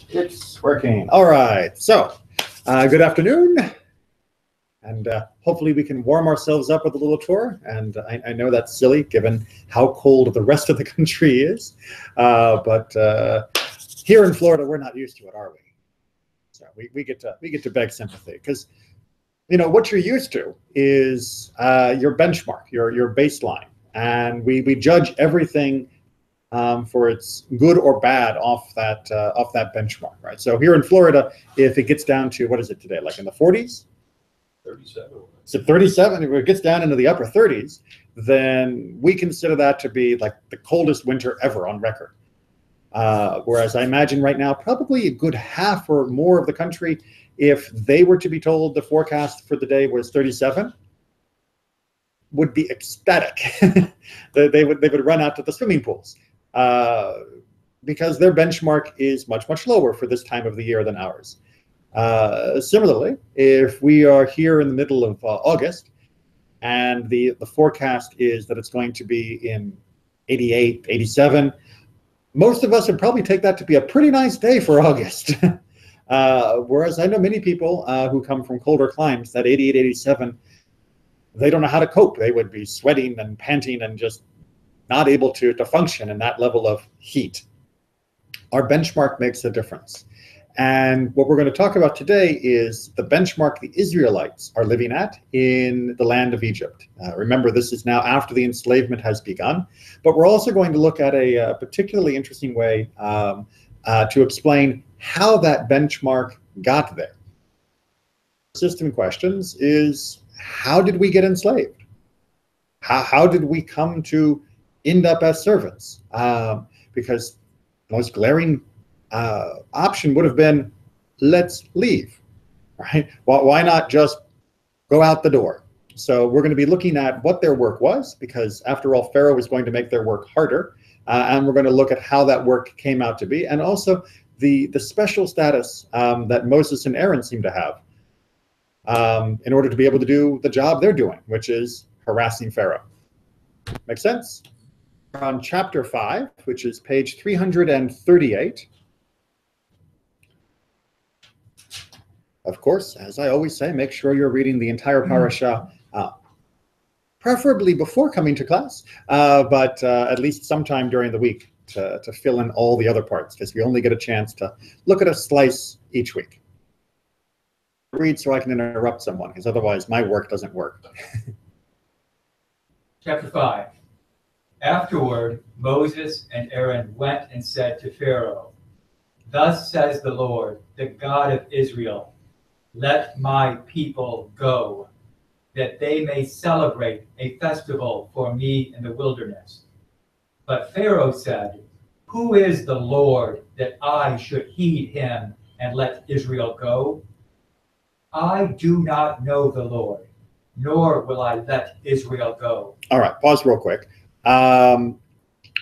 It's working. All right. So, good afternoon. And hopefully we can warm ourselves up with a little tour. And I know that's silly given how cold the rest of the country is. But here in Florida, we're not used to it, are we? So we get to beg sympathy because, you know, what you're used to is your benchmark, your baseline. And we judge everything for its good or bad off that benchmark, right? So here in Florida, if it gets down to, what is it today, like in the 40s? 37. So 37, if it gets down into the upper 30s, then we consider that to be like the coldest winter ever on record. Whereas I imagine right now, probably a good half or more of the country, if they were to be told the forecast for the day was 37, would be ecstatic. they would run out to the swimming pools because their benchmark is much lower for this time of the year than ours. Similarly, if we are here in the middle of August and the forecast is that it's going to be in 88, 87, most of us would probably take that to be a pretty nice day for August. Whereas I know many people who come from colder climes, that 88, 87, they don't know how to cope. They would be sweating and panting and just not able to function in that level of heat. Our benchmark makes a difference. And what we're going to talk about today is the benchmark the Israelites are living at in the land of Egypt. Remember, this is now after the enslavement has begun, but we're also going to look at a particularly interesting way to explain how that benchmark got there. The system questions is, how did we get enslaved? How did we come to end up as servants? Because the most glaring option would have been, let's leave, right? Well, why not just go out the door? So we're going to be looking at what their work was, because after all, Pharaoh was going to make their work harder. And we're going to look at how that work came out to be, and also the special status that Moses and Aaron seem to have in order to be able to do the job they're doing, which is harassing Pharaoh. Make sense? We're on chapter 5, which is page 338. Of course, as I always say, make sure you're reading the entire parasha, preferably before coming to class, but at least sometime during the week to fill in all the other parts, because we only get a chance to look at a slice each week. Read so I can interrupt someone, because otherwise my work doesn't work. Chapter 5. Afterward, Moses and Aaron went and said to Pharaoh, "Thus says the Lord, the God of Israel, let my people go, that they may celebrate a festival for me in the wilderness." But Pharaoh said, "Who is the Lord that I should heed him and let Israel go? I do not know the Lord, nor will I let Israel go." All right, pause real quick.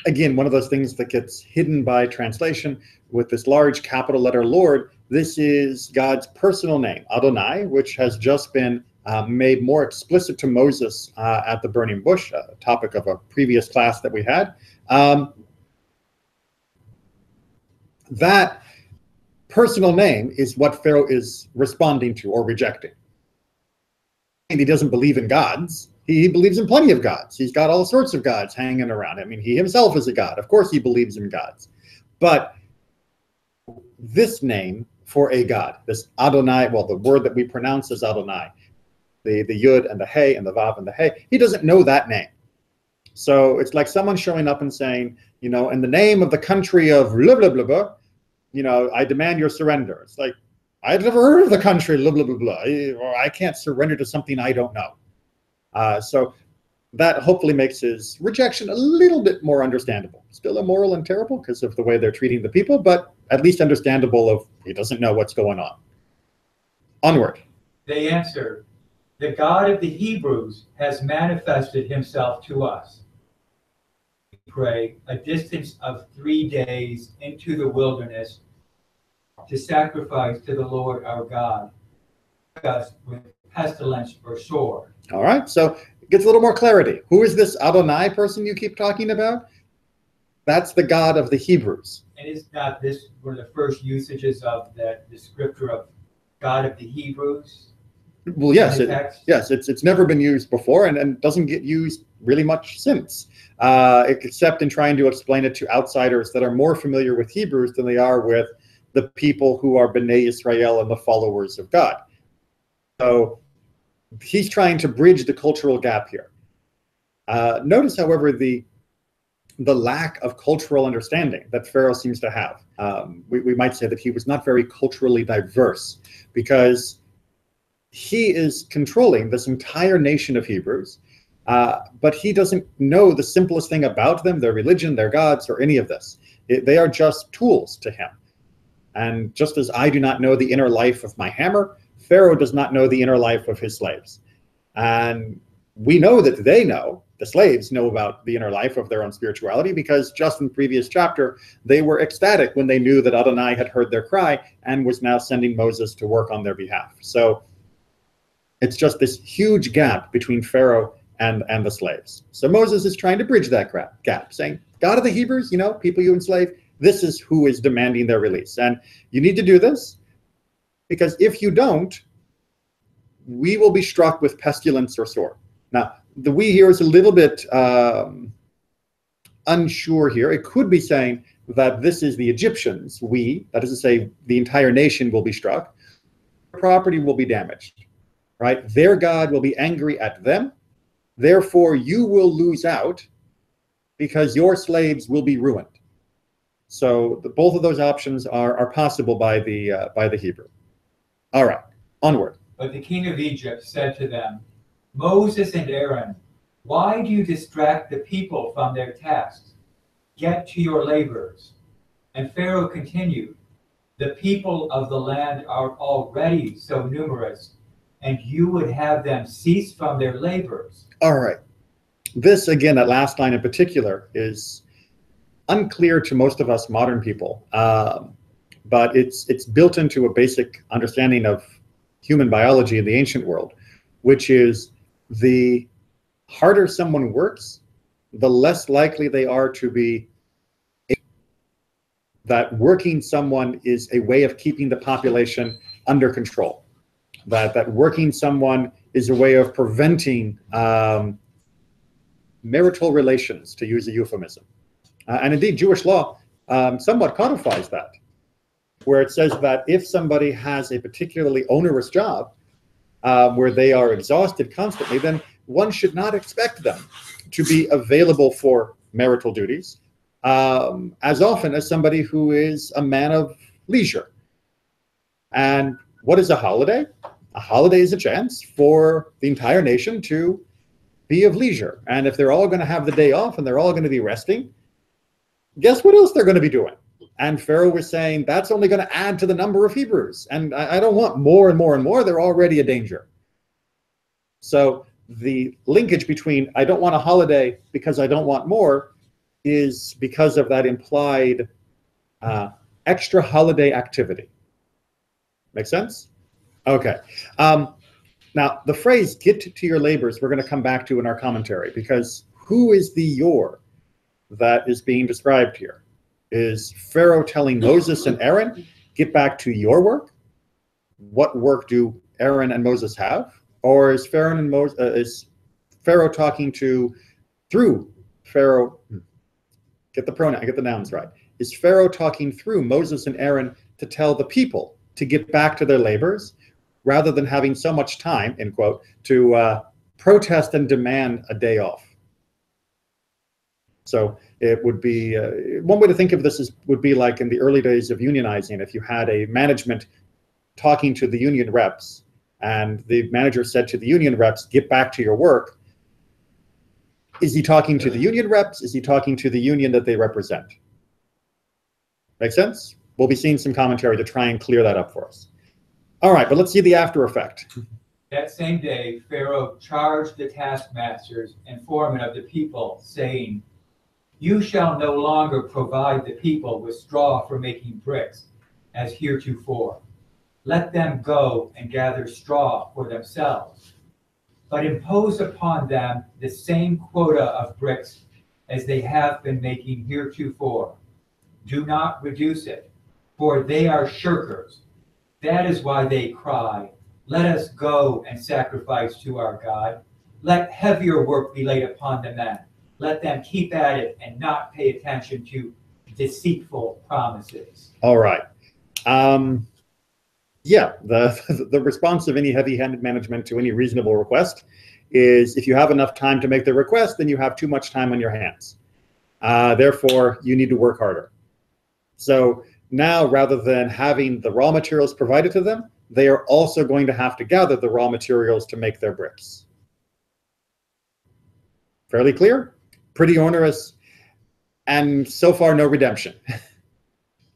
Again, one of those things that gets hidden by translation with this large capital letter Lord. This is God's personal name, Adonai, which has just been made more explicit to Moses at the burning bush, a topic of a previous class that we had. That personal name is what Pharaoh is responding to or rejecting. And he doesn't believe in gods. He believes in plenty of gods. He's got all sorts of gods hanging around. I mean, he himself is a god. Of course he believes in gods. But this name for a god, this Adonai, well, the word that we pronounce as Adonai, the Yud and the Hey and the Vav and the Hey, he doesn't know that name. So it's like someone showing up and saying, you know, in the name of the country of blah, blah, blah, blah, you know, I demand your surrender. It's like, I've never heard of the country, blah, blah, blah, blah. I can't surrender to something I don't know. So that hopefully makes his rejection a little bit more understandable. Still immoral and terrible because of the way they're treating the people, but at least understandable of he doesn't know what's going on. Onward. They answered, "The God of the Hebrews has manifested himself to us. We pray a distance of 3 days into the wilderness to sacrifice to the Lord our God, us with pestilence or sword." All right, so it gets a little more clarity. Who is this Adonai person you keep talking about? That's the God of the Hebrews. And is not this one of the first usages of the descriptor of God of the Hebrews? Well, yes, it's never been used before, and doesn't get used really much since, except in trying to explain it to outsiders that are more familiar with Hebrews than they are with the people who are Bnei Israel and the followers of God. So he's trying to bridge the cultural gap here. Notice, however, the lack of cultural understanding that Pharaoh seems to have. We might say that he was not very culturally diverse, because he is controlling this entire nation of Hebrews, but he doesn't know the simplest thing about them, their religion, their gods, or any of this. They are just tools to him. And just as I do not know the inner life of my hammer, Pharaoh does not know the inner life of his slaves. And we know that the slaves know about the inner life of their own spirituality, because just in the previous chapter, they were ecstatic when they knew that Adonai had heard their cry and was now sending Moses to work on their behalf. So it's just this huge gap between Pharaoh and the slaves. So Moses is trying to bridge that gap, saying, God of the Hebrews, people you enslave, this is who is demanding their release. And you need to do this, because if you don't, we will be struck with pestilence or sword. Now, the we here is a little bit unsure here. It could be saying that this is the Egyptians, that is to say, the entire nation will be struck, property will be damaged. Right? Their God will be angry at them. Therefore, you will lose out, because your slaves will be ruined. So both of those options are possible by the Hebrew. All right, onward. But the king of Egypt said to them, Moses and Aaron, why do you distract the people from their tasks? Get to your labors. And Pharaoh continued, the people of the land are already so numerous, and you would have them cease from their labors. All right. This, again, that last line in particular, is unclear to most of us modern people, but it's built into a basic understanding of human biology in the ancient world, which is the harder someone works, the less likely they are to be. That working someone is a way of keeping the population under control. That working someone is a way of preventing marital relations, to use a euphemism. And indeed, Jewish law somewhat codifies that, where it says that if somebody has a particularly onerous job, where they are exhausted constantly, then one should not expect them to be available for marital duties as often as somebody who is a man of leisure. And what is a holiday? A holiday is a chance for the entire nation to be of leisure. And if they're all going to have the day off and they're all going to be resting, guess what else they're going to be doing? And Pharaoh was saying, that's only going to add to the number of Hebrews. And I don't want more and more and more. They're already a danger. So the linkage between I don't want a holiday because I don't want more is because of that implied extra holiday activity. Make sense? Okay. Now, the phrase get to your labors, we're going to come back to in our commentary, because who is the your that is being described here? Is Pharaoh telling Moses and Aaron, get back to your work? What work do Aaron and Moses have? Or is Pharaoh talking through Pharaoh? Get the nouns right. Is Pharaoh talking through Moses and Aaron to tell the people to get back to their labors, rather than having so much time, end quote, to protest and demand a day off? So it would be, one way to think of this would be like in the early days of unionizing. If you had a management talking to the union reps, and the manager said to the union reps, get back to your work, is he talking to the union reps? Is he talking to the union that they represent? Make sense? We'll be seeing some commentary to try and clear that up for us. All right, but let's see the after effect. That same day, Pharaoh charged the taskmasters and foremen of the people, saying, you shall no longer provide the people with straw for making bricks, as heretofore. Let them go and gather straw for themselves, but impose upon them the same quota of bricks as they have been making heretofore. Do not reduce it, for they are shirkers. That is why they cry, let us go and sacrifice to our God. Let heavier work be laid upon the men. Let them keep at it and not pay attention to deceitful promises. All right. Yeah, the response of any heavy-handed management to any reasonable request is if you have enough time to make the request, then you have too much time on your hands. Therefore, you need to work harder. So now, rather than having the raw materials provided to them, they are also going to have to gather the raw materials to make their bricks. Fairly clear? Pretty onerous, and so far no redemption.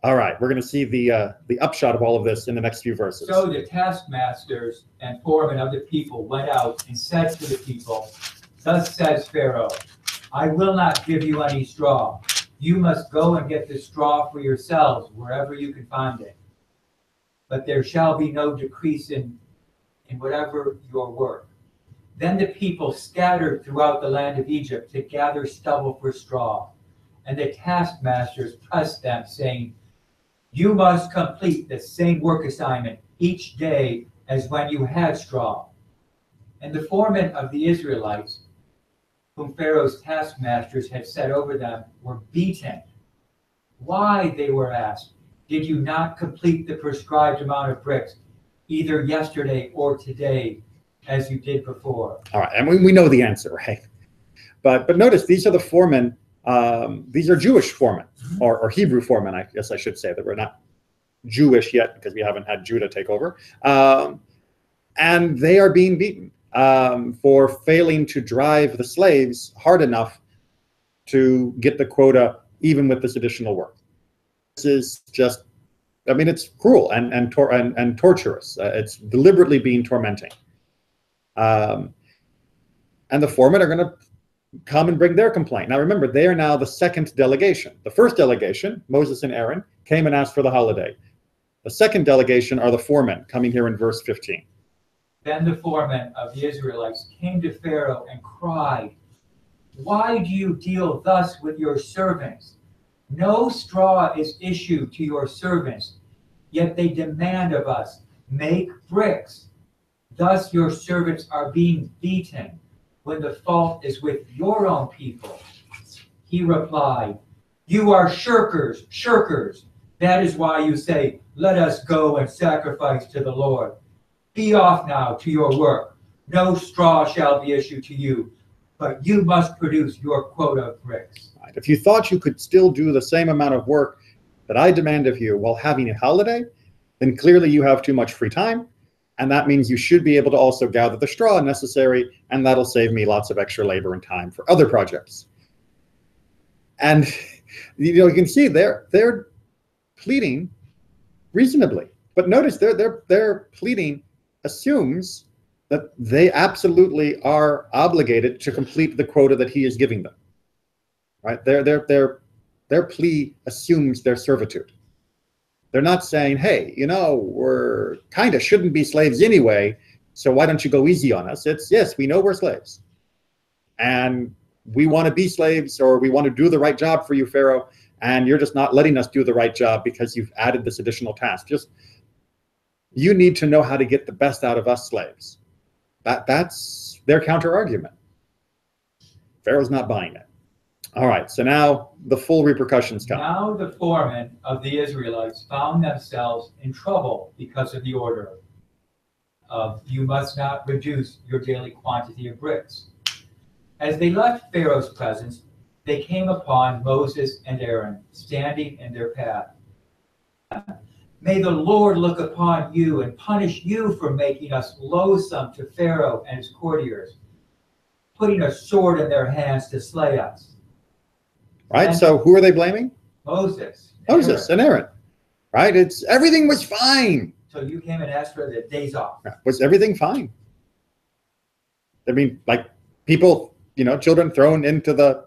All right, we're going to see the upshot of all of this in the next few verses. So the taskmasters and foremen of the people went out and said to the people, thus says Pharaoh, I will not give you any straw. You must go and get the straw for yourselves wherever you can find it. But there shall be no decrease in whatever your work. Then the people scattered throughout the land of Egypt to gather stubble for straw. And the taskmasters pressed them, saying, you must complete the same work assignment each day as when you had straw. And the foremen of the Israelites, whom Pharaoh's taskmasters had set over them, were beaten. Why, they were asked, did you not complete the prescribed amount of bricks, either yesterday or today, as you did before? All right, and we know the answer, right? But notice, these are the foremen. These are Jewish foremen, or Hebrew foremen, I guess I should say, that we're not Jewish yet because we haven't had Judah take over. And they are being beaten for failing to drive the slaves hard enough to get the quota, even with this additional work. This is just, I mean, it's cruel and torturous. It's deliberately being tormenting. And the foremen are going to come and bring their complaint. Now remember, they are now the second delegation. The first delegation, Moses and Aaron, came and asked for the holiday. The second delegation are the foremen, coming here in verse 15. Then the foremen of the Israelites came to Pharaoh and cried, why do you deal thus with your servants? No straw is issued to your servants, yet they demand of us, make bricks. Thus your servants are being beaten, when the fault is with your own people. He replied, you are shirkers, shirkers. That is why you say, let us go and sacrifice to the Lord. Be off now to your work. No straw shall be issued to you, but you must produce your quota of bricks. Right. If you thought you could still do the same amount of work that I demand of you while having a holiday, then clearly you have too much free time. And that means you should be able to also gather the straw necessary, and that'll save me lots of extra labor and time for other projects. And you can see they're pleading reasonably, but notice their pleading assumes that they absolutely are obligated to complete the quota that he is giving them. Right? Their plea assumes their servitude. They're not saying, hey, we're kind of shouldn't be slaves anyway, so why don't you go easy on us? It's, yes, we know we're slaves. And we want to be slaves, or we want to do the right job for you, Pharaoh, and you're just not letting us do the right job because you've added this additional task. You need to know how to get the best out of us slaves. That's their counter-argument. Pharaoh's not buying it. All right, so now the full repercussions come. Now the foremen of the Israelites found themselves in trouble because of the order of you must not reduce your daily quantity of bricks. As they left Pharaoh's presence, they came upon Moses and Aaron standing in their path. May the Lord look upon you and punish you for making us loathsome to Pharaoh and his courtiers, putting a sword in their hands to slay us. Right, so who are they blaming? Moses and Aaron. Right, everything was fine. So you came and asked for the days off. Was everything fine? I mean, like people, children thrown into the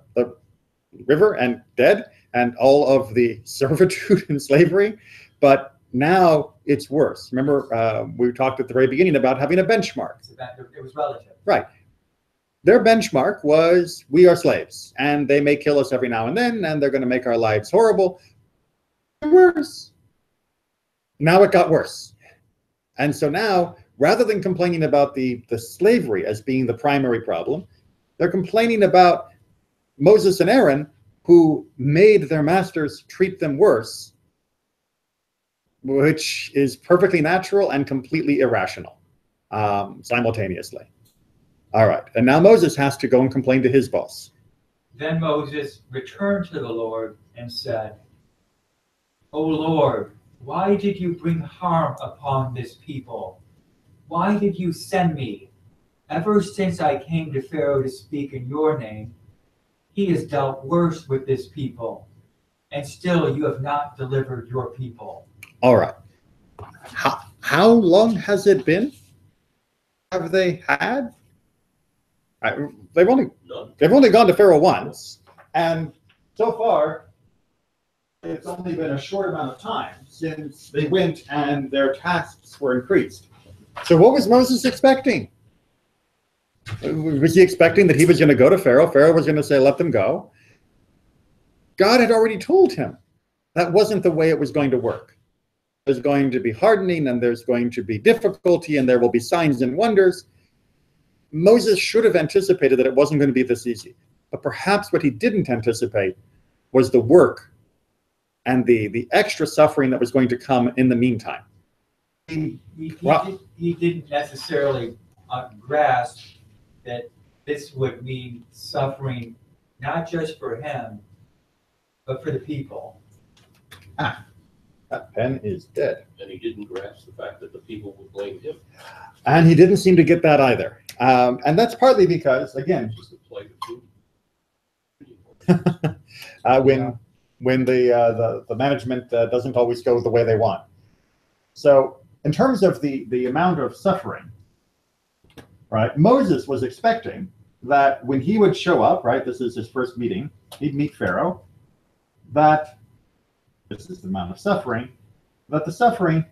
river and dead, and all of the servitude and slavery. But now it's worse. Remember, we talked at the very beginning about having a benchmark. It was relative. Right. Their benchmark was, we are slaves, and they may kill us every now and then, and they're going to make our lives horrible. Worse. Now it got worse. And so now, rather than complaining about the slavery as being the primary problem, they're complaining about Moses and Aaron, who made their masters treat them worse, which is perfectly natural and completely irrational simultaneously. All right, and now Moses has to go and complain to his boss. Then Moses returned to the Lord and said, O Lord, why did you bring harm upon this people? Why did you send me? Ever since I came to Pharaoh to speak in your name, he has dealt worse with this people, and still you have not delivered your people. All right. How long has it been? Have they had? They've only gone to Pharaoh once, and so far it's only been a short amount of time since they went and their tasks were increased. So what was Moses expecting? Was he expecting that he was going to go to Pharaoh? Pharaoh was going to say, let them go. God had already told him that wasn't the way it was going to work. There's going to be hardening, and there's going to be difficulty, and there will be signs and wonders. Moses should have anticipated that it wasn't going to be this easy. But perhaps what he didn't anticipate was the work and the extra suffering that was going to come in the meantime. He didn't necessarily grasp that this would mean suffering, not just for him, but for the people. That pen is dead. And he didn't grasp the fact that the people would blame him. And he didn't seem to get that either. And that's partly because, again, Just the plague of food. when the management doesn't always go the way they want. So in terms of the amount of suffering, right, Moses was expecting that when he would show up, right, this is his first meeting, he'd meet Pharaoh, that this is the amount of suffering, that the suffering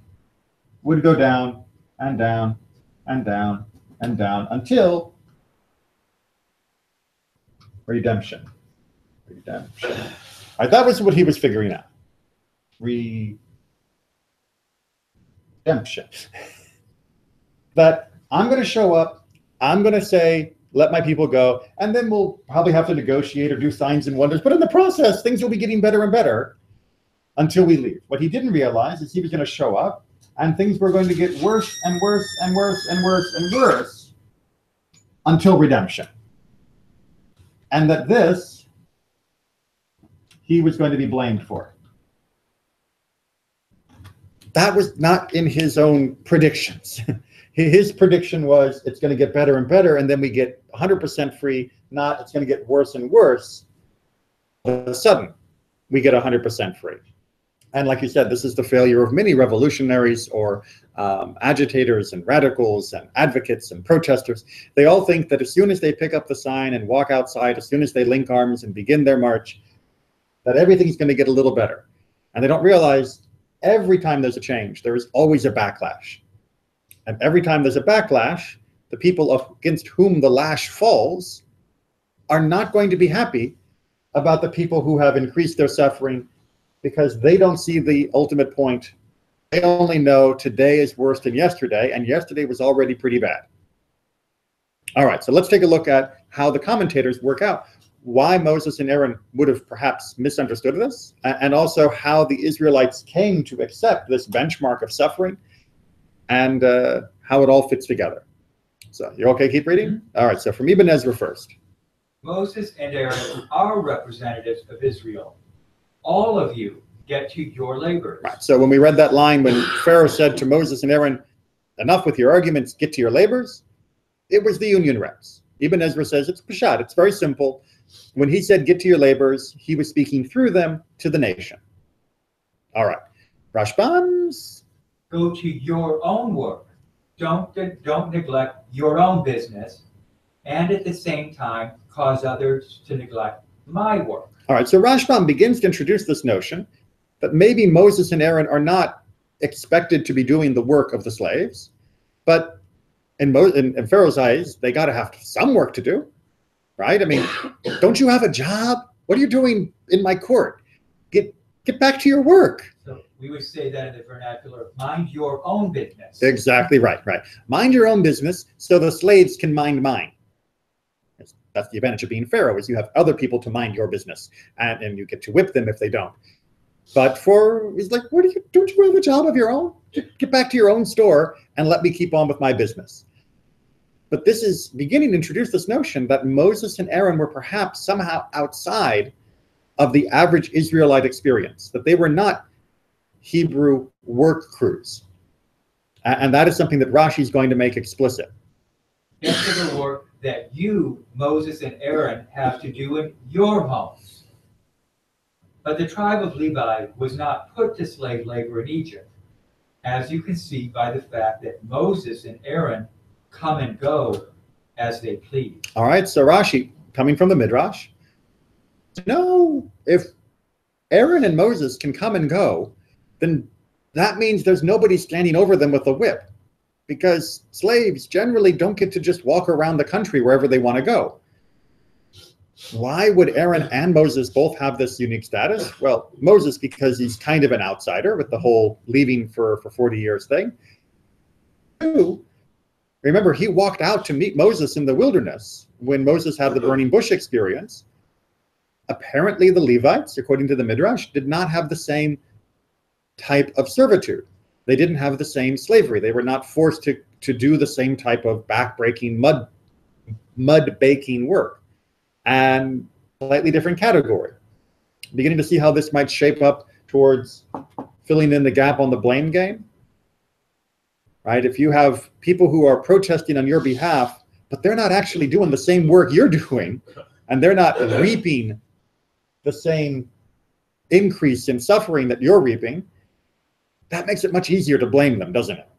would go down and down and down and down until redemption. Redemption. All right, that was what he was figuring out. Redemption. That I'm going to show up, I'm going to say, let my people go, and then we'll probably have to negotiate or do signs and wonders. But in the process, things will be getting better and better until we leave. What he didn't realize is he was going to show up, and things were going to get worse and worse and worse and worse and worse until redemption. And that this, he was going to be blamed for. That was not in his own predictions. His prediction was it's going to get better and better, and then we get 100% free, not it's going to get worse and worse. All of a sudden, we get 100% free. And like you said, this is the failure of many revolutionaries or agitators and radicals and advocates and protesters. They all think that as soon as they pick up the sign and walk outside, as soon as they link arms and begin their march, that everything's going to get a little better. And they don't realize every time there's a change, there is always a backlash. And every time there's a backlash, the people against whom the lash falls are not going to be happy about the people who have increased their suffering, because they don't see the ultimate point. They only know today is worse than yesterday, and yesterday was already pretty bad. All right, so let's take a look at how the commentators work out why Moses and Aaron would have perhaps misunderstood this, and also how the Israelites came to accept this benchmark of suffering, and how it all fits together. So you okay, keep reading? Mm-hmm. All right, so from Ibn Ezra first. Moses and Aaron are representatives of Israel. All of you get to your labors. Right, so when we read that line, when Pharaoh said to Moses and Aaron, enough with your arguments, get to your labors, it was the union reps. Ibn Ezra says it's Peshat, it's very simple. When he said get to your labors, he was speaking through them to the nation. All right, Rashbam's. Go to your own work. Don't neglect your own business, and at the same time cause others to neglect my work. All right, so Rashbam begins to introduce this notion that maybe Moses and Aaron are not expected to be doing the work of the slaves, but in Pharaoh's eyes, they got to have some work to do. right? I mean, don't you have a job? What are you doing in my court? Get back to your work. So we would say that in the vernacular, mind your own business. Exactly right, right. Mind your own business so the slaves can mind mine. That's the advantage of being Pharaoh, is you have other people to mind your business, and you get to whip them if they don't. But he's like, don't you have a job of your own? Get back to your own store and let me keep on with my business. But this is beginning to introduce this notion that Moses and Aaron were perhaps somehow outside of the average Israelite experience, that they were not Hebrew work crews. And that is something that Rashi is going to make explicit. After the work that you, Moses and Aaron, have to do in your homes. But the tribe of Levi was not put to slave labor in Egypt, as you can see by the fact that Moses and Aaron come and go as they please. All right, so Rashi, coming from the Midrash, no, if Aaron and Moses can come and go, then that means there's nobody standing over them with a whip, because slaves generally don't get to just walk around the country wherever they want to go. Why would Aaron and Moses both have this unique status? Well, Moses, because he's kind of an outsider with the whole leaving for 40 years thing. Two, remember, he walked out to meet Moses in the wilderness when Moses had the burning bush experience. Apparently, the Levites, according to the Midrash, did not have the same type of servitude. They didn't have the same slavery. They were not forced to do the same type of back-breaking, mud-baking work. And slightly different category. Beginning to see how this might shape up towards filling in the gap on the blame game. Right? If you have people who are protesting on your behalf, but they're not actually doing the same work you're doing, and they're not reaping the same increase in suffering that you're reaping, that makes it much easier to blame them, doesn't it?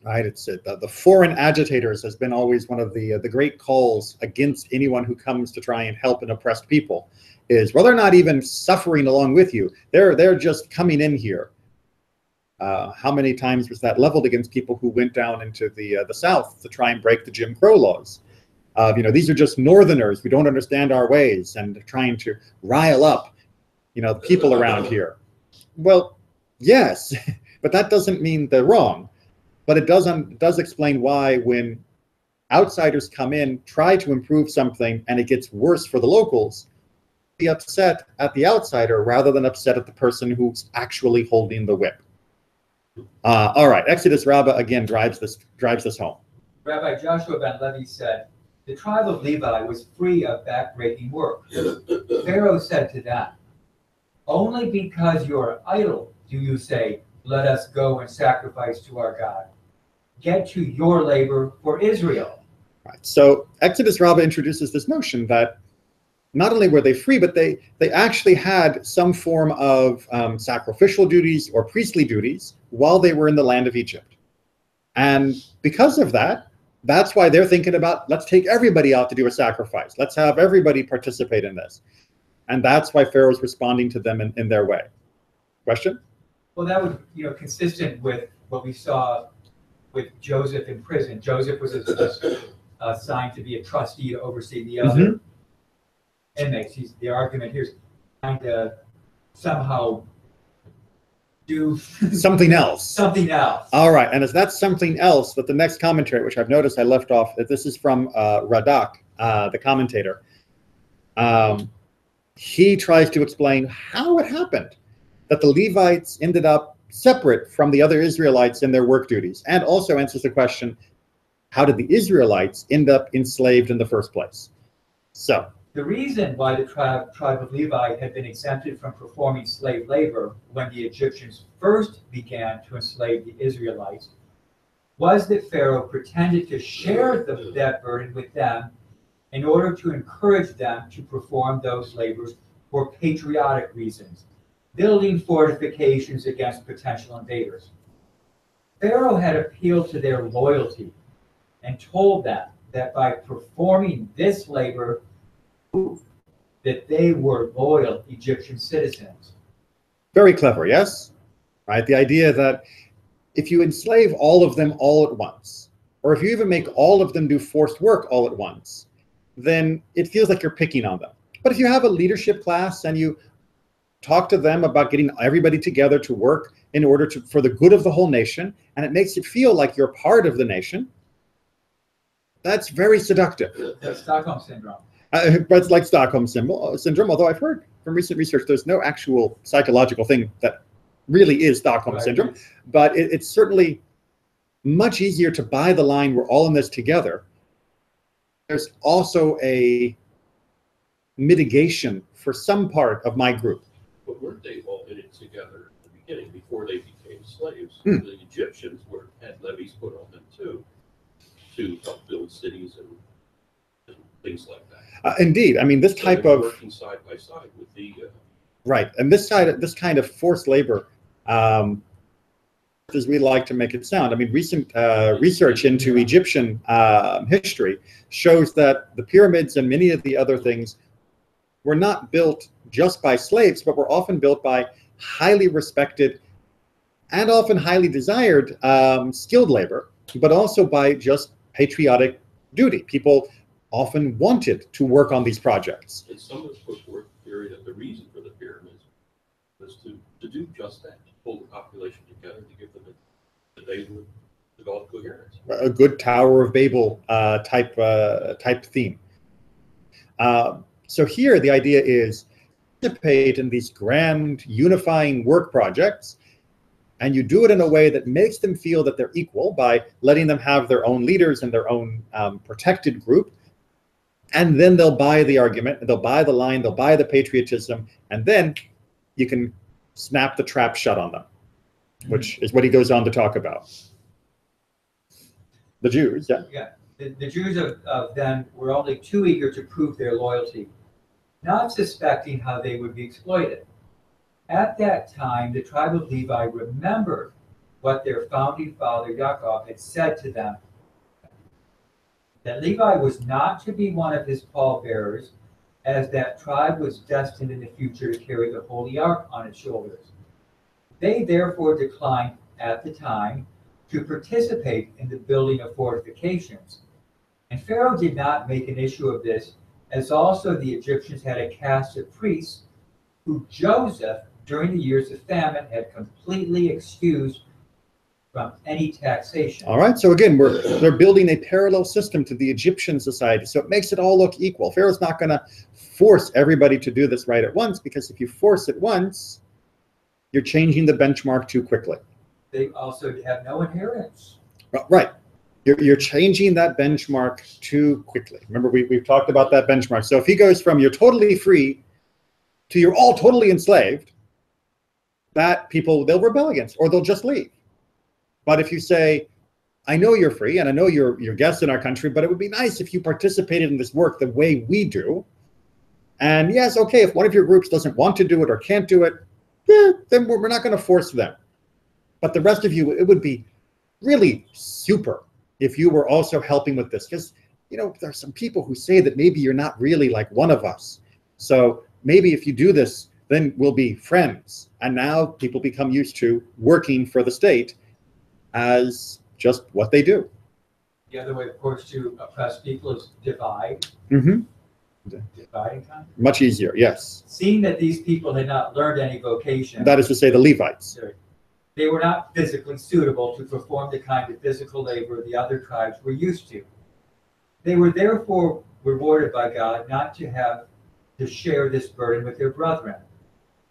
Right? It's the foreign agitators has been always one of the great calls against anyone who comes to try and help an oppressed people. Is, well, they're not even suffering along with you. They're just coming in here. How many times was that leveled against people who went down into the South to try and break the Jim Crow laws? These are just Northerners who don't understand our ways and trying to rile up, the people around here. Well, yes, but that doesn't mean they're wrong. But it does explain why when outsiders come in, try to improve something, and it gets worse for the locals, be upset at the outsider rather than upset at the person who's actually holding the whip. All right, Exodus Rabbah again drives this home. Rabbi Joshua ben Levi said, the tribe of Levi was free of back-breaking work. Pharaoh said to them, only because you are idle do you say, let us go and sacrifice to our God. Get to your labor for Israel. Right. So Exodus Rabbah introduces this notion that not only were they free, but they actually had some form of sacrificial duties or priestly duties while they were in the land of Egypt. And because of that, that's why they're thinking about, let's take everybody out to do a sacrifice. Let's have everybody participate in this. And that's why Pharaoh's responding to them in their way. Question? Well, that would, consistent with what we saw with Joseph in prison. Joseph was assigned to be a trustee to oversee the other inmates. The argument here is trying to somehow do something else. Something else. All right, and that's something else that the next commentary, which I've noticed I left off, that this is from Radak, the commentator. He tries to explain how it happened that the Levites ended up separate from the other Israelites in their work duties, and also answers the question, how did the Israelites end up enslaved in the first place? So, the reason why the tribe of Levi had been exempted from performing slave labor when the Egyptians first began to enslave the Israelites was that Pharaoh pretended to share that burden with them in order to encourage them to perform those labors for patriotic reasons, building fortifications against potential invaders. Pharaoh had appealed to their loyalty and told them that by performing this labor, that they were loyal Egyptian citizens. Very clever, yes? Right? The idea that if you enslave all of them all at once, or if you even make all of them do forced work all at once, then it feels like you're picking on them. But if you have a leadership class and you talk to them about getting everybody together to work in order to for the good of the whole nation, and it makes it feel like you're part of the nation, that's very seductive. The Stockholm syndrome. But it's like Stockholm syndrome, although I've heard from recent research there's no actual psychological thing that really is Stockholm syndrome, but it's certainly much easier to buy the line, we're all in this together. There's also a mitigation for some part of my group. But weren't they all in it together at the beginning before they became slaves? The Egyptians had levies put on them too, to help build cities and things like that. Indeed, I mean this So type they were of working side by side with the right, and this kind of forced labor, as we like to make it sound. I mean, recent research into Egyptian history shows that the pyramids and many of the other things were not built just by slaves, but were often built by highly respected and often highly desired skilled labor, but also by just patriotic duty. People often wanted to work on these projects. and some of us put forth the theory that the reason for the pyramids was to do just that, to pull the population together, to give them that they would develop coherence. A good Tower of Babel type theme. So here the idea is participate in these grand unifying work projects, and you do it in a way that makes them feel that they're equal by letting them have their own leaders and their own protected group. And then they'll buy the argument, they'll buy the line, they'll buy the patriotism, and then you can snap the trap shut on them, which is what he goes on to talk about. The Jews, yeah. Yeah, the Jews of then were only too eager to prove their loyalty, not suspecting how they would be exploited. At that time, the tribe of Levi remembered what their founding father Yaakov had said to them, that Levi was not to be one of his pallbearers, as that tribe was destined in the future to carry the Holy Ark on its shoulders. They therefore declined at the time to participate in the building of fortifications. And Pharaoh did not make an issue of this, as also the Egyptians had a caste of priests who Joseph, during the years of famine, had completely excused from any taxation. All right, so again, they're building a parallel system to the Egyptian society, so it makes it all look equal. Pharaoh's not going to force everybody to do this right at once, because if you force it once, you're changing the benchmark too quickly. They also have no inheritance. Right. You're changing that benchmark too quickly. Remember, we've talked about that benchmark. So if he goes from you're totally free to you're all totally enslaved, that people, they'll rebel against, or they'll just leave. But if you say, I know you're free, and I know you're guests in our country, but it would be nice if you participated in this work the way we do. And yes, okay, if one of your groups doesn't want to do it or can't do it, then we're not going to force them. But the rest of you, it would be really super if you were also helping with this. Because, you know, there are some people who say that maybe you're not really like one of us. So maybe if you do this, then we'll be friends. And now people become used to working for the state as just what they do. The other way, of course, to oppress people is divide. Dividing time. Much easier, yes. Seeing that these people had not learned any vocation, That is to say, the Levites. they were not physically suitable to perform the kind of physical labor the other tribes were used to. They were therefore rewarded by God not to have to share this burden with their brethren.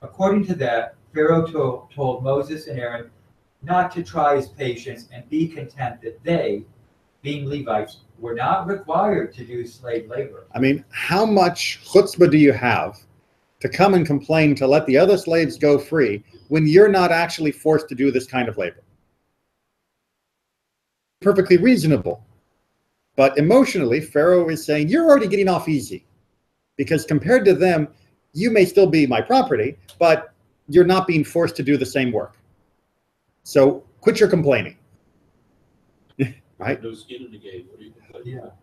According to that, Pharaoh told Moses and Aaron not to try his patience and be content that they, being Levites, were not required to do slave labor. I mean, how much chutzpah do you have to come and complain to let the other slaves go free when you're not actually forced to do this kind of labor? Perfectly reasonable. But emotionally, Pharaoh is saying, you're already getting off easy, because compared to them, you may still be my property, but you're not being forced to do the same work. So quit your complaining. Right? No skin in the game. What are you complaining about?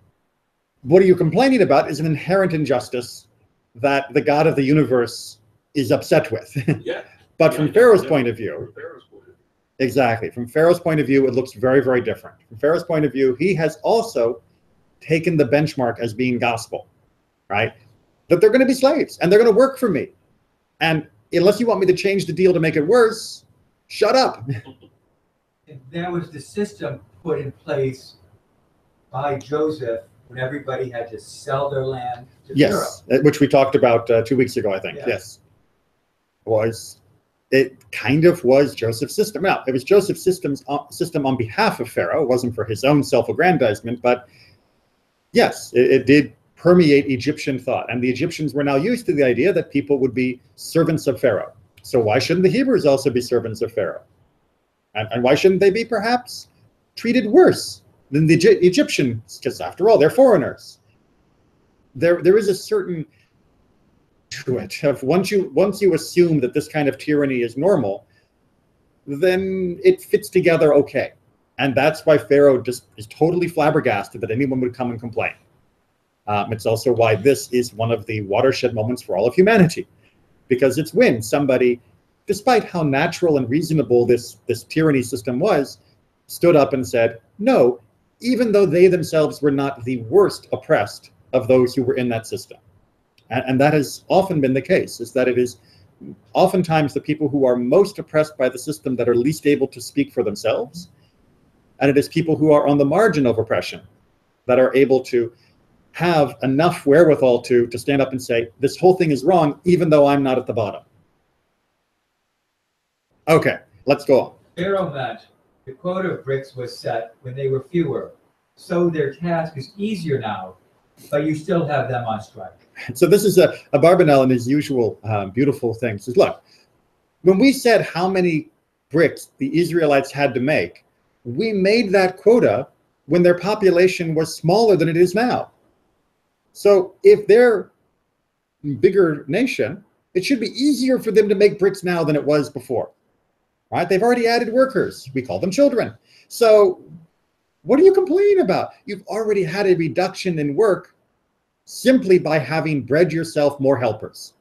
What are you complaining about is an inherent injustice that the God of the universe is upset with. Yeah. But from Pharaoh's point of view, From Pharaoh's point of view. exactly. From Pharaoh's point of view, it looks very, very different. From Pharaoh's point of view, he has also taken the benchmark as being gospel. right? That they're going to be slaves and they're going to work for me. And unless you want me to change the deal to make it worse, shut up. And there was the system put in place by Joseph when everybody had to sell their land to Yes, Pharaoh. which we talked about 2 weeks ago, I think. Yeah. Yes. It kind of was Joseph's system. Now, it was Joseph's system on behalf of Pharaoh. It wasn't for his own self-aggrandizement, but yes, it did permeate Egyptian thought. And the Egyptians were now used to the idea that people would be servants of Pharaoh. So why shouldn't the Hebrews also be servants of Pharaoh? And why shouldn't they be perhaps treated worse than the Egyptians? Because after all, they're foreigners. There is a certain to it of once you assume that this kind of tyranny is normal, then it fits together okay. And that's why Pharaoh just is totally flabbergasted that anyone would come and complain. It's also why this is one of the watershed moments for all of humanity, because it's when somebody, despite how natural and reasonable this tyranny system was, stood up and said, no, even though they themselves were not the worst oppressed of those who were in that system. And that has often been the case, is that it is oftentimes the people who are most oppressed by the system that are least able to speak for themselves. And it is people who are on the margin of oppression that are able to have enough wherewithal to stand up and say, this whole thing is wrong, even though I'm not at the bottom. Okay, let's go on. Pharaoh meant the quota of bricks was set when they were fewer. So their task is easier now, but you still have them on strike. So this is a Barbanel in his usual beautiful thing. Says, look, when we said how many bricks the Israelites had to make, we made that quota when their population was smaller than it is now. So if they're a bigger nation, it should be easier for them to make bricks now than it was before. Right? They've already added workers. We call them children. So what do you complain about? You've already had a reduction in work simply by having bred yourself more helpers.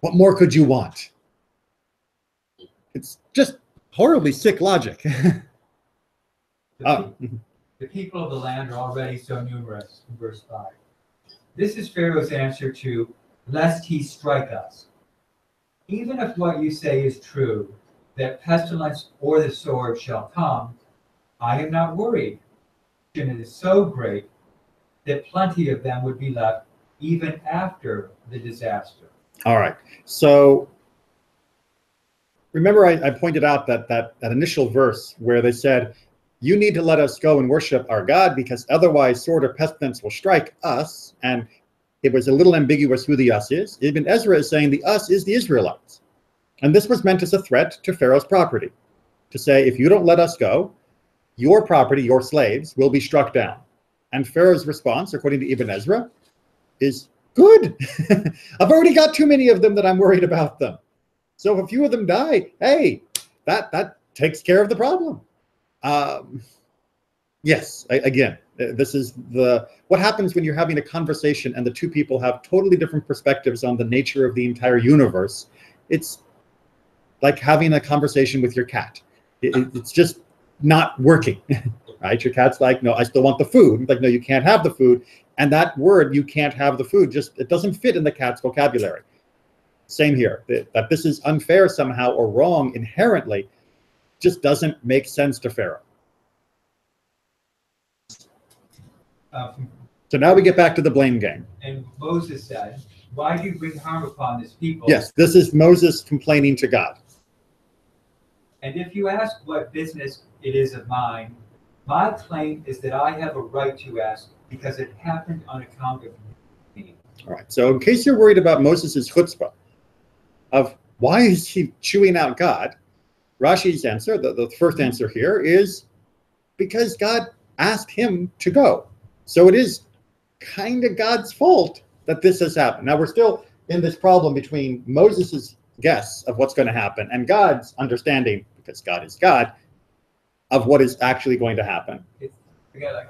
What more could you want? It's just horribly sick logic. The people of the land are already so numerous, in verse 5. This is Pharaoh's answer to, lest he strike us. Even if what you say is true, that pestilence or the sword shall come, I am not worried. And it is so great that plenty of them would be left even after the disaster. All right. So remember I pointed out that initial verse where they said, you need to let us go and worship our God because otherwise sword or pestilence will strike us. And it was a little ambiguous who the us is. Ibn Ezra is saying the us is the Israelites. And this was meant as a threat to Pharaoh's property, to say, if you don't let us go, your property, your slaves, will be struck down. And Pharaoh's response, according to Ibn Ezra, is good. I've already got too many of them that I'm worried about them. So if a few of them die, hey, that takes care of the problem. Yes, again, this is what happens when you're having a conversation and the two people have totally different perspectives on the nature of the entire universe. It's like having a conversation with your cat. It's just not working, right? Your cat's like, no, I still want the food. Like, no, you can't have the food. And that word, you can't have the food, it doesn't fit in the cat's vocabulary. Same here, that this is unfair somehow or wrong inherently just doesn't make sense to Pharaoh. So now we get back to the blame game. And Moses said, why do you bring harm upon this people? Yes, this is Moses complaining to God. And if you ask what business it is of mine, my claim is that I have a right to ask because it happened on account of me. All right, so in case you're worried about Moses' chutzpah, of why is he chewing out God, Rashi's answer, the first answer here, is because God asked him to go. So it is kind of God's fault that this has happened. Now we're still in this problem between Moses' guess of what's going to happen and God's understanding, because God is God, of what is actually going to happen. It's again like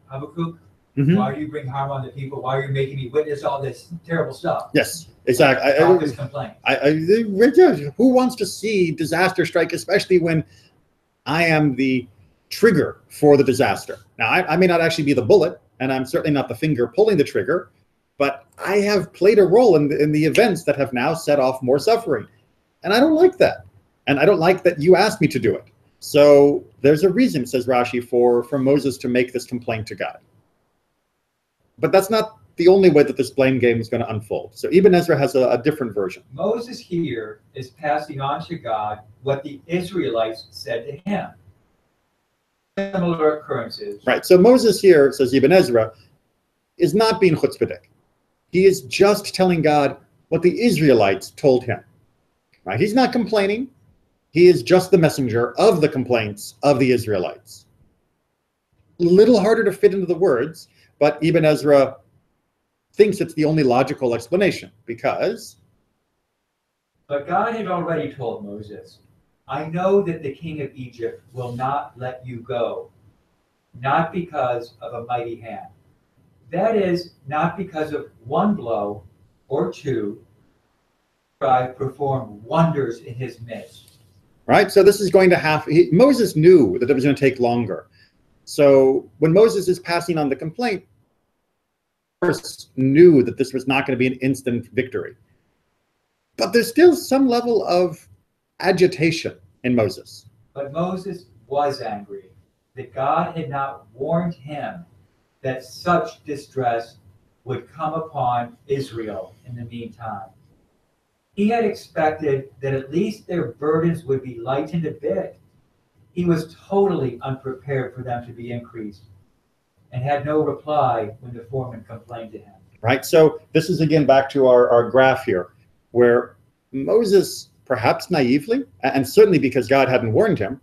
Habakkuk. Why do you bring harm on the people? Why are you making me witness all this terrible stuff? Yes, exactly. This complaint. Who wants to see disaster strike, especially when I am the trigger for the disaster? Now, I may not actually be the bullet, and I'm certainly not the finger pulling the trigger, but I have played a role in the events that have now set off more suffering. And I don't like that. And I don't like that you asked me to do it. So there's a reason, says Rashi, for Moses to make this complaint to God. But that's not the only way that this blame game is going to unfold. So Ibn Ezra has a different version. Moses here is passing on to God what the Israelites said to him. Similar occurrences. Right. So Moses here, says Ibn Ezra, is not being chutzpahdik. He is just telling God what the Israelites told him. Right? He's not complaining. He is just the messenger of the complaints of the Israelites. A little harder to fit into the words, but Ibn Ezra thinks it's the only logical explanation because... But God had already told Moses, I know that the king of Egypt will not let you go, not because of a mighty hand. That is, not because of one blow or two, I perform wonders in his midst. Right? So this is going to have... Moses knew that it was going to take longer. So when Moses is passing on the complaint, of course, knew that this was not going to be an instant victory. But there's still some level of agitation in Moses. But Moses was angry that God had not warned him that such distress would come upon Israel in the meantime. He had expected that at least their burdens would be lightened a bit. He was totally unprepared for them to be increased and had no reply when the foreman complained to him. Right? So this is again back to our graph here, where Moses, perhaps naively, and certainly because God hadn't warned him,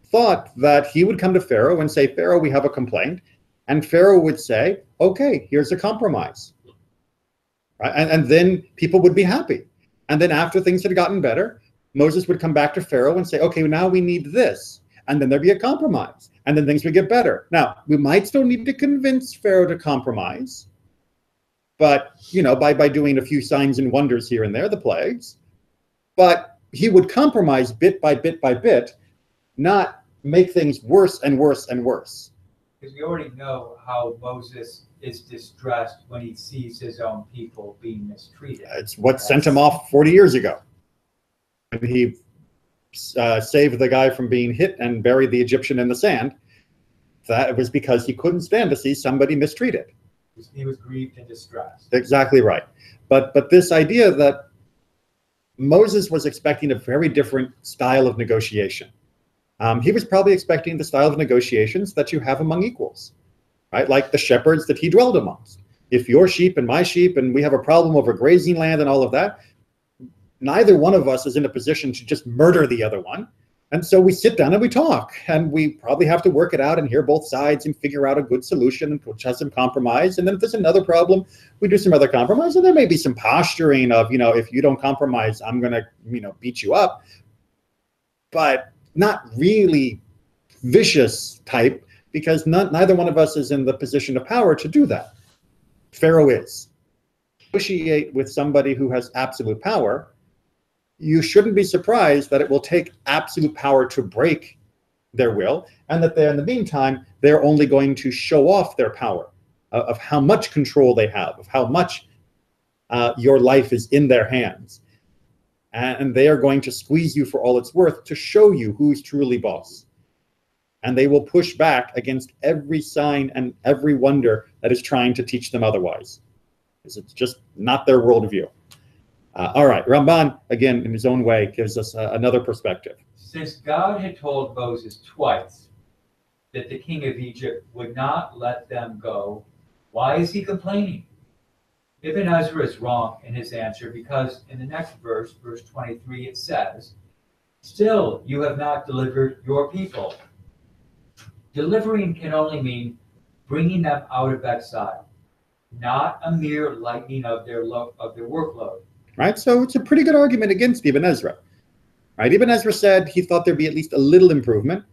thought that he would come to Pharaoh and say, Pharaoh, we have a complaint. And Pharaoh would say, okay, here's a compromise. Right? And then people would be happy. And then after things had gotten better, Moses would come back to Pharaoh and say, okay, now we need this. And then there'd be a compromise. And then things would get better. Now, we might still need to convince Pharaoh to compromise. But, you know, by doing a few signs and wonders here and there, the plagues. But he would compromise bit by bit by bit, not make things worse and worse and worse. Because we already know how Moses is distressed when he sees his own people being mistreated. It's what sent him off 40 years ago. And he saved the guy from being hit and buried the Egyptian in the sand. That was because he couldn't stand to see somebody mistreated. He was grieved and distressed. Exactly right. But this idea that Moses was expecting a very different style of negotiation. He was probably expecting the style of negotiations that you have among equals, right? Like the shepherds that he dwelled amongst. If your sheep and my sheep, and we have a problem over grazing land and all of that, neither one of us is in a position to just murder the other one. And so we sit down and we talk, and we probably have to work it out and hear both sides and figure out a good solution and which has some compromise. And then if there's another problem, we do some other compromise. And there may be some posturing of, you know, if you don't compromise, I'm going to, you know, beat you up. But not really vicious type, because neither one of us is in the position of power to do that. Pharaoh is. Negotiate with somebody who has absolute power. You shouldn't be surprised that it will take absolute power to break their will, and that in the meantime, they're only going to show off their power, of how much control they have, of how much your life is in their hands. And they are going to squeeze you for all it's worth to show you who's truly boss. And they will push back against every sign and every wonder that is trying to teach them otherwise. Because it's just not their worldview. All right, Ramban, again, in his own way, gives us another perspective. Since God had told Moses twice that the king of Egypt would not let them go, why is he complaining? Ibn Ezra is wrong in his answer because in the next verse, verse 23, it says, still you have not delivered your people. Delivering can only mean bringing them out of exile, not a mere lightening of their workload. Right, so it's a pretty good argument against Ibn Ezra. Right, Ibn Ezra said he thought there'd be at least a little improvement,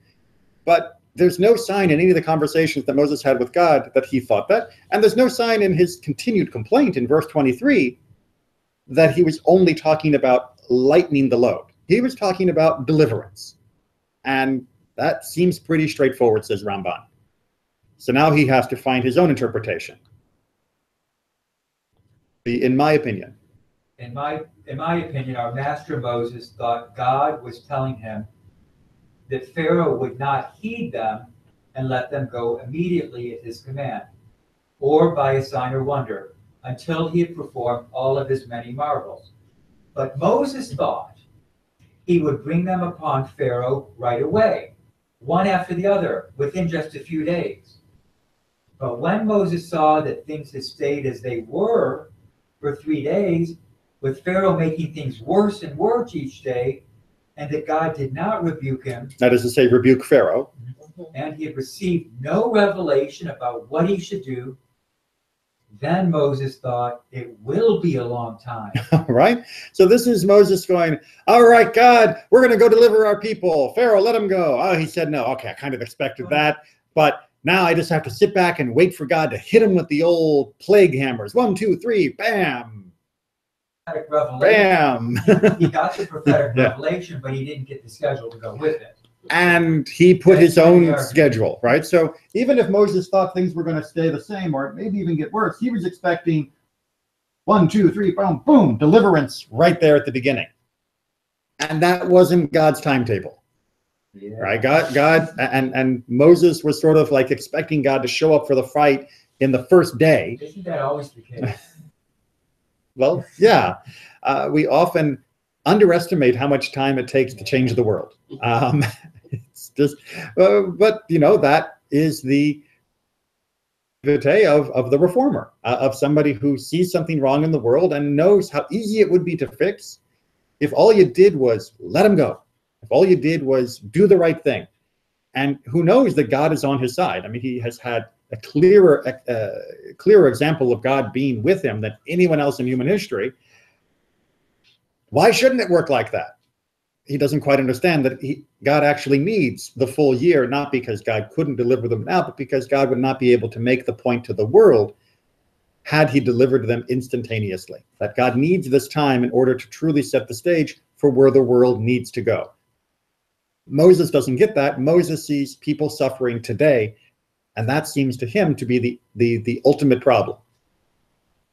but there's no sign in any of the conversations that Moses had with God that he thought that, and there's no sign in his continued complaint in verse 23 that he was only talking about lightening the load. He was talking about deliverance, and that seems pretty straightforward, says Ramban. So now he has to find his own interpretation. In my opinion. In my opinion, our master Moses thought God was telling him that Pharaoh would not heed them and let them go immediately at his command, or by a sign or wonder, until he had performed all of his many marvels. But Moses thought he would bring them upon Pharaoh right away, one after the other, within just a few days. But when Moses saw that things had stayed as they were for 3 days, with Pharaoh making things worse and worse each day, and that God did not rebuke him, That is to say, rebuke Pharaoh. and he had received no revelation about what he should do, then Moses thought, it will be a long time. Right? So this is Moses going, all right, God, we're going to go deliver our people. Pharaoh, let him go. Oh, he said no. Okay, I kind of expected that. But now I just have to sit back and wait for God to hit him with the old plague hammers. 1, 2, 3, bam. Bam. He got the prophetic revelation, but he didn't get the schedule to go with it. And he put his own schedule, right? So even if Moses thought things were going to stay the same or maybe even get worse, he was expecting 1, 2, 3, boom, boom, deliverance right there at the beginning. And that wasn't God's timetable. Yeah. Right? God and Moses was sort of like expecting God to show up for the fight in the first day. Isn't that always the case? Well, yeah. We often underestimate how much time it takes to change the world. It's just, but you know, that is the naivete of the reformer, of somebody who sees something wrong in the world and knows how easy it would be to fix if all you did was let him go. If all you did was do the right thing. And who knows that God is on his side. I mean, he has had a clearer example of God being with him than anyone else in human history. Why shouldn't it work like that? He doesn't quite understand that God actually needs the full year, not because God couldn't deliver them now, but because God would not be able to make the point to the world had he delivered them instantaneously. That God needs this time in order to truly set the stage for where the world needs to go. Moses doesn't get that. Moses sees people suffering today, and that seems to him to be the ultimate problem.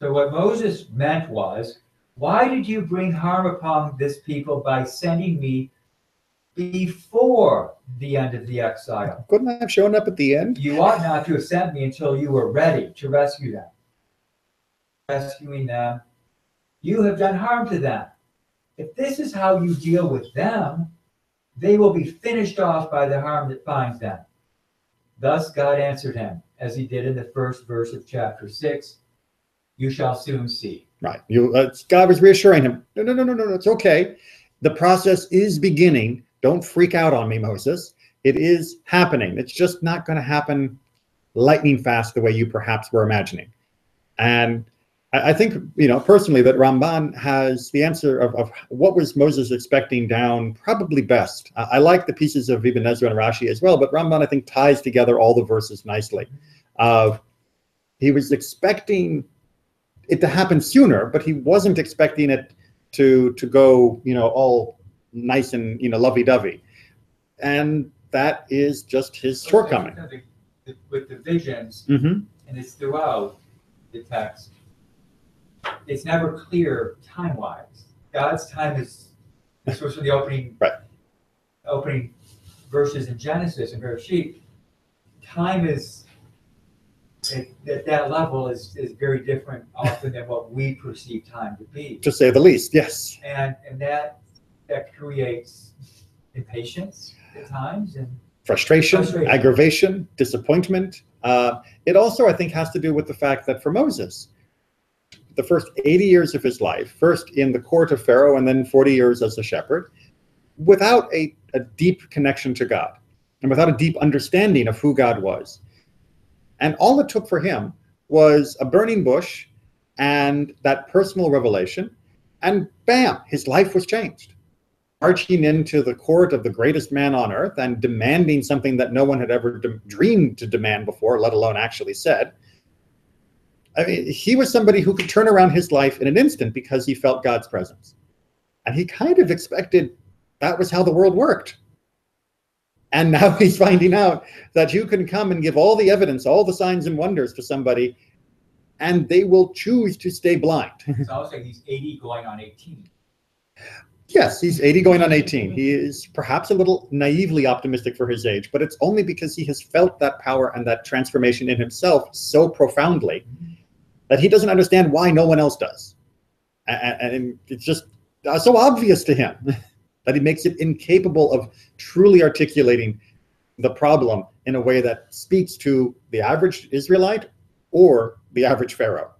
So what Moses meant was, why did you bring harm upon this people by sending me before the end of the exile? Couldn't I have shown up at the end? You ought not to have sent me until you were ready to rescue them. Rescuing them, you have done harm to them. If this is how you deal with them, they will be finished off by the harm that finds them. Thus God answered him, as he did in the first verse of chapter 6, you shall soon see. Right. God was reassuring him, no, it's okay. The process is beginning. Don't freak out on me, Moses. It is happening. It's just not going to happen lightning fast the way you perhaps were imagining. And I think, you know, personally, that Ramban has the answer of what was Moses expecting down probably best. I like the pieces of Ibn Ezra and Rashi as well, but Ramban, I think, ties together all the verses nicely. He was expecting it to happen sooner, but he wasn't expecting it to go, you know, all nice and, you know, lovey-dovey. And that is just his shortcoming. With the visions, and it's throughout the text, it's never clear time-wise. God's time is sort of the opening, opening verses in Genesis and Bereshit. Time is at that level is very different often than what we perceive time to be. To say the least, yes. And that creates impatience at times and frustration, aggravation, disappointment. It also, I think, has to do with the fact that for Moses, the first 80 years of his life, first in the court of Pharaoh and then 40 years as a shepherd, without a deep connection to God and without a deep understanding of who God was. And all it took for him was a burning bush and that personal revelation, and bam, his life was changed. Marching into the court of the greatest man on earth and demanding something that no one had ever dreamed to demand before, let alone actually said. I mean, he was somebody who could turn around his life in an instant because he felt God's presence. And he kind of expected that was how the world worked. And now he's finding out that you can come and give all the evidence, all the signs and wonders to somebody, and they will choose to stay blind. It's almost like he's 80 going on 18. Yes, he's 80 going on 18. He is perhaps a little naively optimistic for his age, but it's only because he has felt that power and that transformation in himself so profoundly that he doesn't understand why no one else does. And it's just so obvious to him that he makes it incapable of truly articulating the problem in a way that speaks to the average Israelite or the average Pharaoh.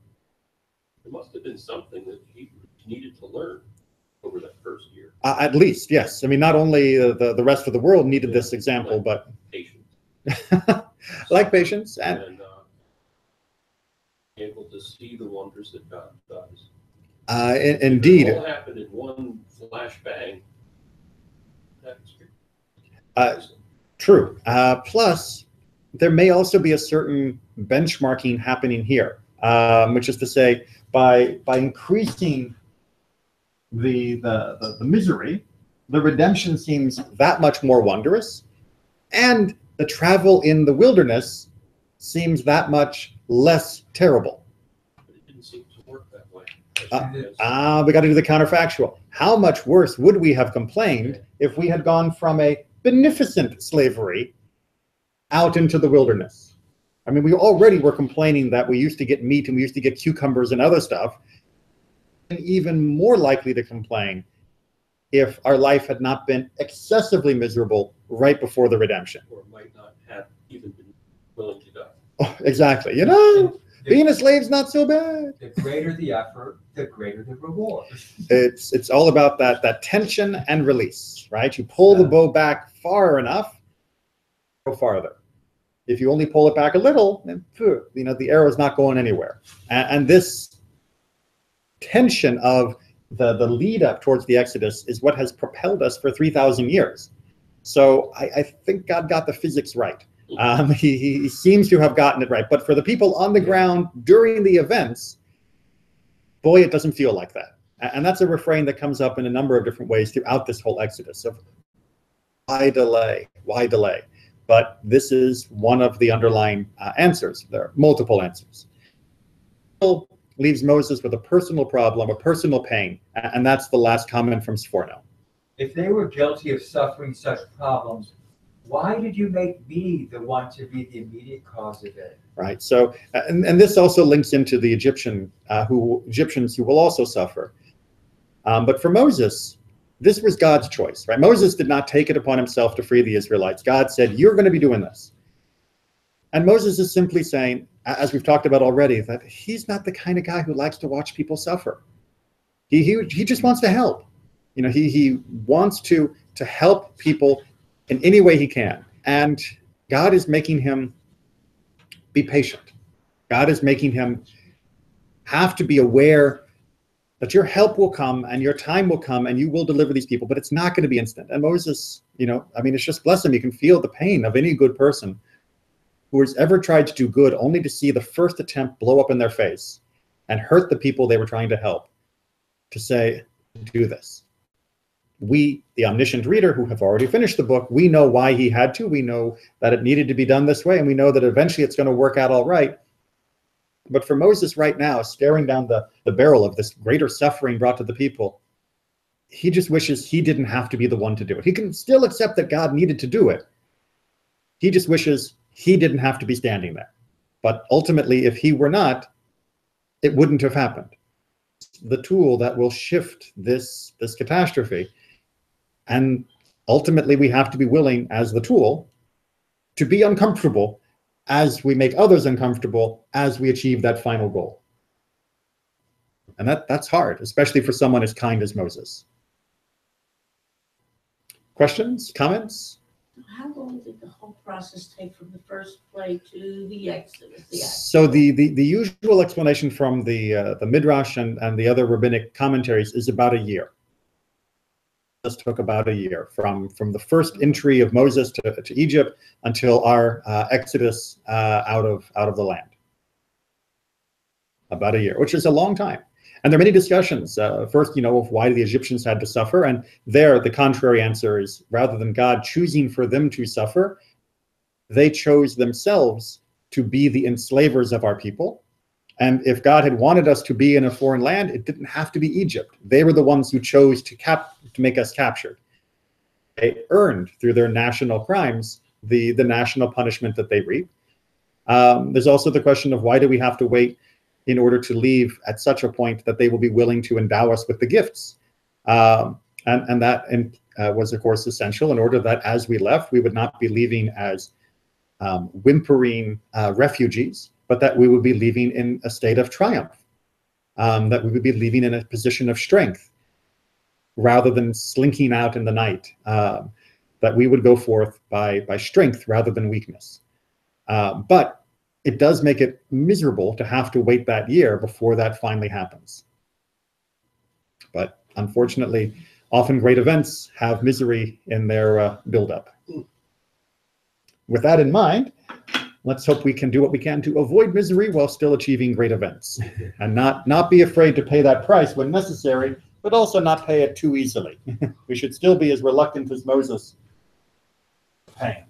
It must have been something that he needed to learn over that first year. At least, yes. I mean, not only the rest of the world needed this example, but patience. like patience and able to see the wonders that God does. Indeed. It all happened in one flash bang. That's true. Plus, there may also be a certain benchmarking happening here, which is to say, by increasing the misery, the redemption seems that much more wondrous, and the travel in the wilderness seems that much less terrible. But it didn't seem to work that way. We got to do the counterfactual. How much worse would we have complained if we had gone from a beneficent slavery out into the wilderness? I mean, we already were complaining that we used to get meat and we used to get cucumbers and other stuff. And even more likely to complain if our life had not been excessively miserable right before the redemption. Or might not have even been willing to go. Oh, exactly. You know, being a slave's not so bad. The greater the effort, the greater the reward. It's all about that tension and release, right? You pull the bow back far enough, go farther. If you only pull it back a little, then the arrow's not going anywhere. And this tension of the lead up towards the Exodus is what has propelled us for 3,000 years. So I think God got the physics right. He seems to have gotten it right. But for the people on the ground during the events, boy, it doesn't feel like that. And that's a refrain that comes up in a number of different ways throughout this whole Exodus of why delay? Why delay? But this is one of the underlying answers. There are multiple answers. Leaves Moses with a personal problem, a personal pain, and that's the last comment from Sforno. If they were guilty of suffering such problems, why did you make me the one to be the immediate cause of it? Right. So, and this also links into the Egyptians who will also suffer. But for Moses, this was God's choice, right? Moses did not take it upon himself to free the Israelites. God said, "You're going to be doing this." And Moses is simply saying, as we've talked about already, that he's not the kind of guy who likes to watch people suffer. He just wants to help. He wants to help people in any way he can. And God is making him be patient. God is making him have to be aware that your help will come and your time will come and you will deliver these people, but it's not going to be instant. And Moses, it's just bless him. You can feel the pain of any good person who has ever tried to do good only to see the first attempt blow up in their face and hurt the people they were trying to help, to say, do this. We, the omniscient reader who have already finished the book, we know why he had to. We know that it needed to be done this way, and we know that eventually it's going to work out all right. But for Moses right now, staring down the barrel of this greater suffering brought to the people, he just wishes he didn't have to be the one to do it. He can still accept that God needed to do it. He just wishes he didn't have to be standing there. But ultimately, if he were not, it wouldn't have happened. The tool that will shift this catastrophe. And ultimately, we have to be willing, as the tool, to be uncomfortable as we make others uncomfortable as we achieve that final goal. And that's hard, especially for someone as kind as Moses. Questions? Comments? How long did the whole process take from the first plague to the Exodus? So the usual explanation from the Midrash and the other rabbinic commentaries is about a year. This took about a year from the first entry of Moses to Egypt until our exodus out of the land. About a year, which is a long time. And there are many discussions. First, of why the Egyptians had to suffer. And there, the contrary answer is, rather than God choosing for them to suffer, they chose themselves to be the enslavers of our people. And if God had wanted us to be in a foreign land, it didn't have to be Egypt. They were the ones who chose to make us captured. They earned through their national crimes the national punishment that they reap. There's also the question of why do we have to wait in order to leave at such a point that they will be willing to endow us with the gifts. And that was, of course, essential in order that as we left, we would not be leaving as whimpering refugees, but that we would be leaving in a state of triumph, that we would be leaving in a position of strength rather than slinking out in the night, that we would go forth by strength rather than weakness. But it does make it miserable to have to wait that year before that finally happens. But unfortunately, often great events have misery in their buildup. With that in mind, let's hope we can do what we can to avoid misery while still achieving great events, and not be afraid to pay that price when necessary, but also not pay it too easily. We should still be as reluctant as Moses paying.